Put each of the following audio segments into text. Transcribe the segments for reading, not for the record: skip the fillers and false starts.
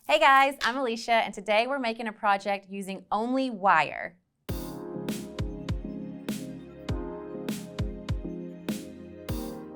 Hey guys, I'm Alicia, and today we're making a project using only wire.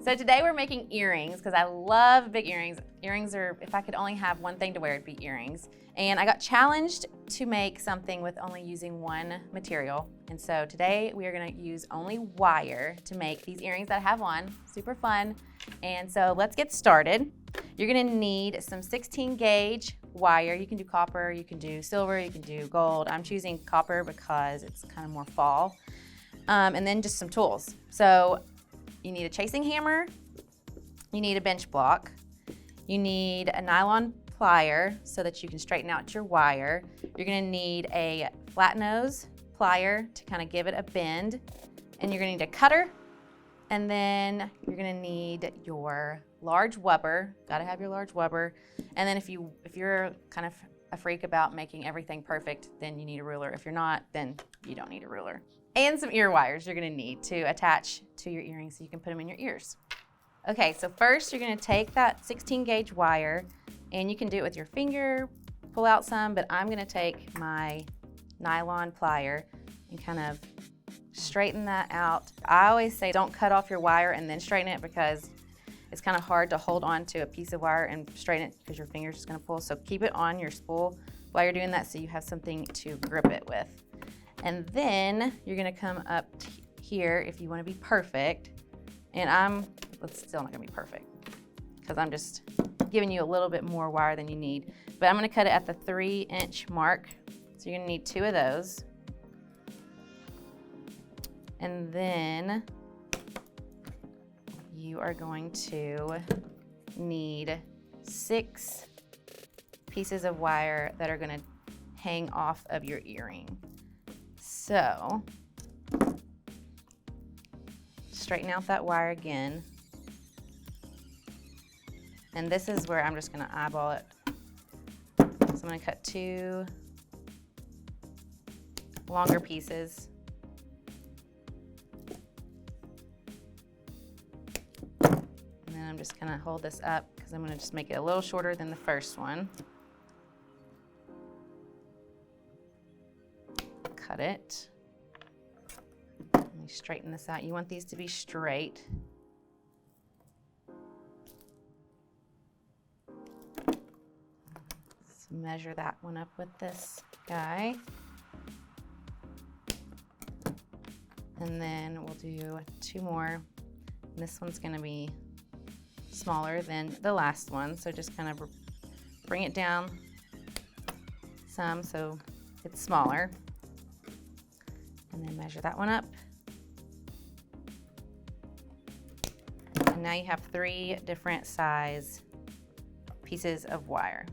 So today we're making earrings because I love big earrings. Earrings are, if I could only have one thing to wear, it'd be earrings. And I got challenged to make something with only using one material. And so today we are gonna use only wire to make these earrings that I have on. Super fun. And so let's get started. You're gonna need some 16 gauge wire. You can do copper, you can do silver, you can do gold. I'm choosing copper because it's kind of more fall. And then just some tools. So you need a chasing hammer, you need a bench block, you need a nylon plier so that you can straighten out your wire. You're gonna need a flat nose plier to kind of give it a bend, and you're gonna need a cutter, and then you're gonna need your large wubber. Gotta have your large wubber. And then if you're kind of a freak about making everything perfect, then you need a ruler. If you're not, then you don't need a ruler. And some ear wires you're gonna need to attach to your earrings so you can put them in your ears. Okay, so first you're gonna take that 16 gauge wire, and you can do it with your finger, pull out some, but I'm gonna take my nylon plier and kind of straighten that out. I always say don't cut off your wire and then straighten it, because it's kind of hard to hold on to a piece of wire and straighten it because your finger's just gonna pull. So keep it on your spool while you're doing that so you have something to grip it with. And then you're gonna come up here if you wanna be perfect. And it's still not gonna be perfect because I'm just giving you a little bit more wire than you need. But I'm gonna cut it at the 3-inch mark. So you're gonna need 2 of those. And then you are going to need 6 pieces of wire that are gonna hang off of your earring. So, straighten out that wire again. And this is where I'm just gonna eyeball it. So I'm gonna cut 2 longer pieces. And then I'm just gonna hold this up because I'm gonna just make it a little shorter than the first one. Cut it. Let me straighten this out. You want these to be straight. Let's measure that one up with this guy. And then we'll do 2 more. And this one's gonna be smaller than the last one, so just kind of bring it down some so it's smaller. And then measure that one up. And now you have 3 different size pieces of wire.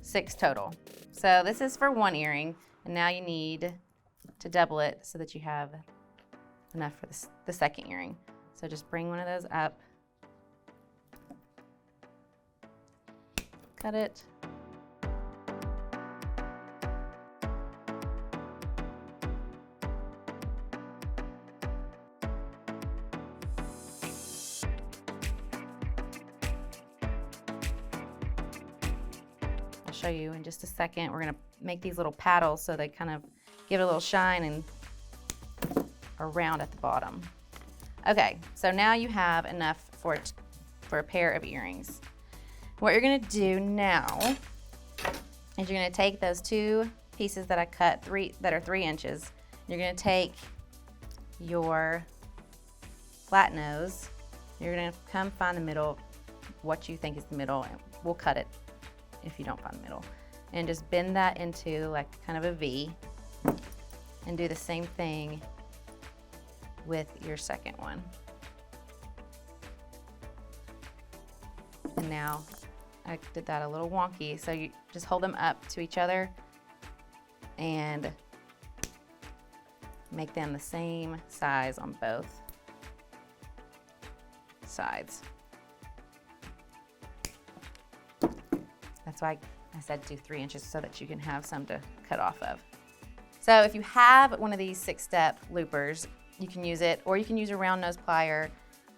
6 total. So this is for one earring, and now you need to double it so that you have enough for the second earring. So just bring one of those up, cut it, I'll show you in just a second. We're gonna make these little paddles so they kind of give it a little shine and are round at the bottom. Okay, so now you have enough for a pair of earrings. What you're gonna do now is you're gonna take those 2 pieces that I cut, that are 3 inches. You're gonna take your flat nose. You're gonna come find the middle, what you think is the middle, and we'll cut it if you don't find the middle. And just bend that into like kind of a V, and do the same thing with your second one. And now I did that a little wonky, so you just hold them up to each other and make them the same size on both sides. That's why I said do 3 inches so that you can have some to cut off of. So if you have one of these 6-step loopers, you can use it, or you can use a round nose plier.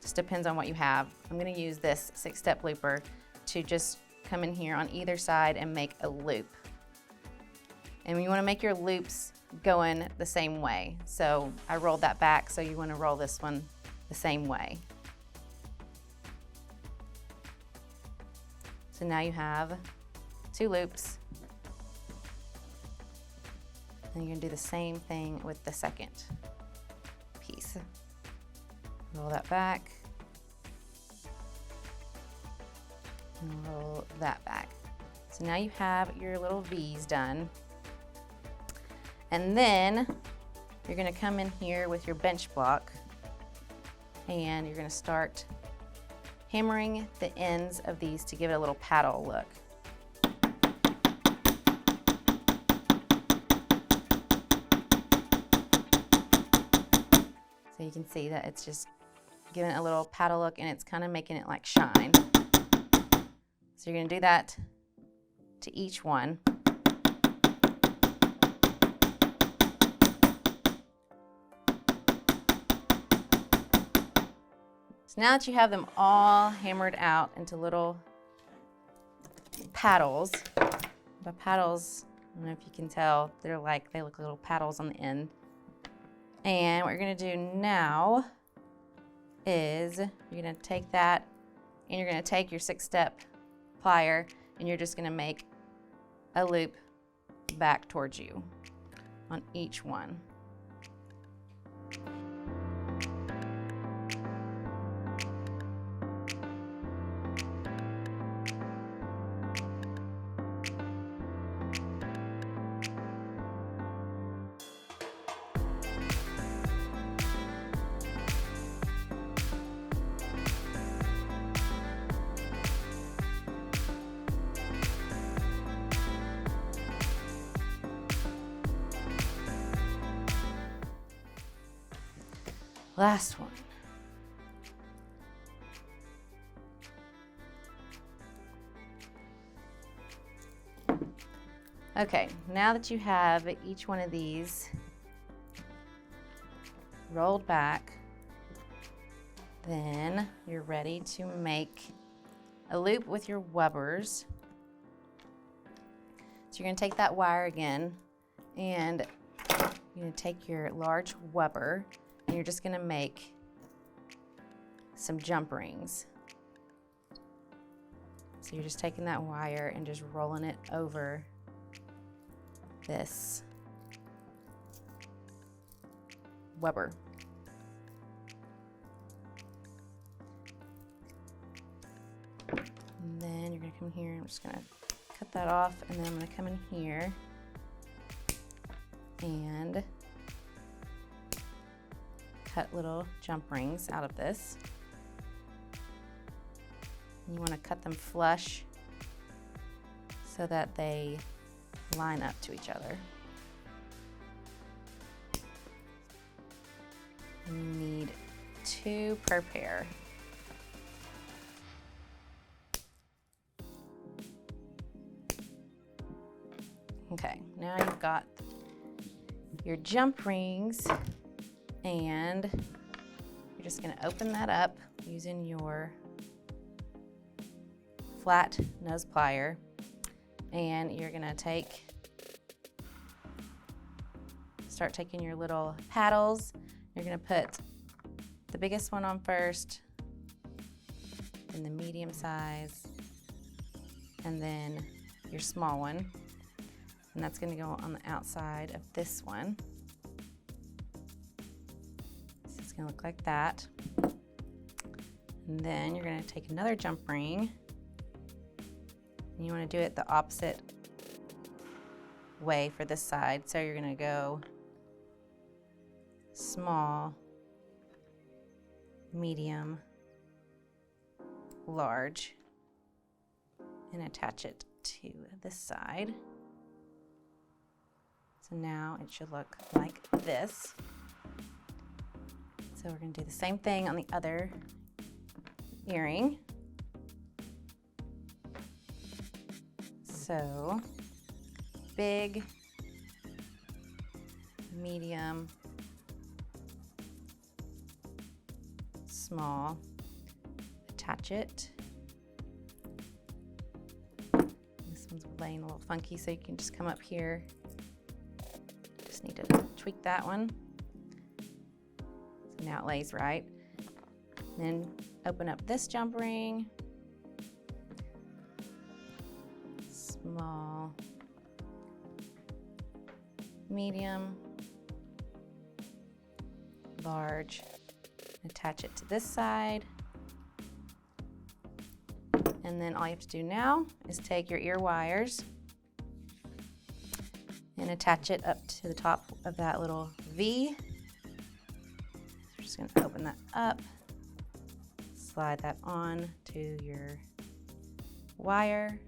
Just depends on what you have. I'm gonna use this 6-step looper to just come in here on either side and make a loop. And you want to make your loops going the same way. So I rolled that back, so you want to roll this one the same way. So now you have 2 loops. And you're going to do the same thing with the second piece. Roll that back. And roll that back. So now you have your little V's done. And then you're going to come in here with your bench block and you're going to start hammering the ends of these to give it a little paddle look. So you can see that it's just giving it a little paddle look and it's kind of making it like shine. So you're going to do that to each one. So now that you have them all hammered out into little paddles, the paddles, I don't know if you can tell, they look like little paddles on the end. And what you're going to do now is you're going to take that and you're going to take your 6-step plier and you're just going to make a loop back towards you on each one. Last one. Okay, now that you have each one of these rolled back, then you're ready to make a loop with your wubbers. So you're going to take that wire again and you're going to take your large wubber and you're just going to make some jump rings. So you're just taking that wire and just rolling it over this wubber. And then you're going to come here, I'm just going to cut that off, and then I'm going to come in here and cut little jump rings out of this. And you want to cut them flush so that they line up to each other. And you need 2 per pair. Okay, now you've got your jump rings, and you're just going to open that up using your flat nose plier, and you're going to start taking your little paddles. You're going to put the biggest one on first, then the medium size, and then your small one. And that's going to go on the outside of this one. So it's going to look like that. And then you're going to take another jump ring, and you want to do it the opposite way for this side. So you're going to go small, medium, large, and attach it to this side. So now it should look like this. So we're going to do the same thing on the other earring. So big, medium, small, attach it, laying a little funky, so you can just come up here. Just need to tweak that one. So now it lays right. Then open up this jump ring. Small, medium, large. Attach it to this side. And then all you have to do now is take your ear wires and attach it up to the top of that little V. We're just going to open that up, slide that on to your wire,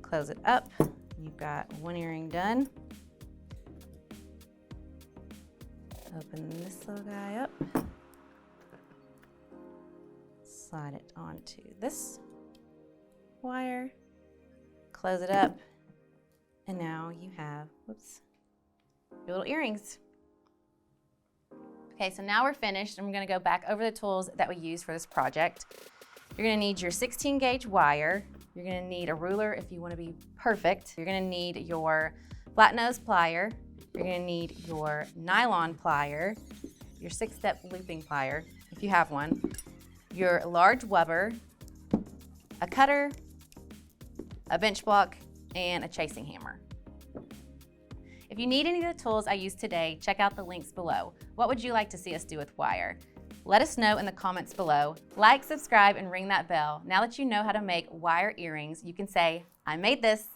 close it up. You've got one earring done. Open this little guy up. Slide it onto this wire, close it up, and now you have, whoops, your little earrings. Okay, so now we're finished, and we're gonna go back over the tools that we used for this project. You're gonna need your 16 gauge wire. You're gonna need a ruler if you wanna be perfect. You're gonna need your flat nose plier. You're gonna need your nylon plier, your 6-step looping plier, if you have one, your large wubber, a cutter, a bench block, and a chasing hammer. If you need any of the tools I used today, check out the links below. What would you like to see us do with wire? Let us know in the comments below. Like, subscribe, and ring that bell. Now that you know how to make wire earrings, you can say, I made this.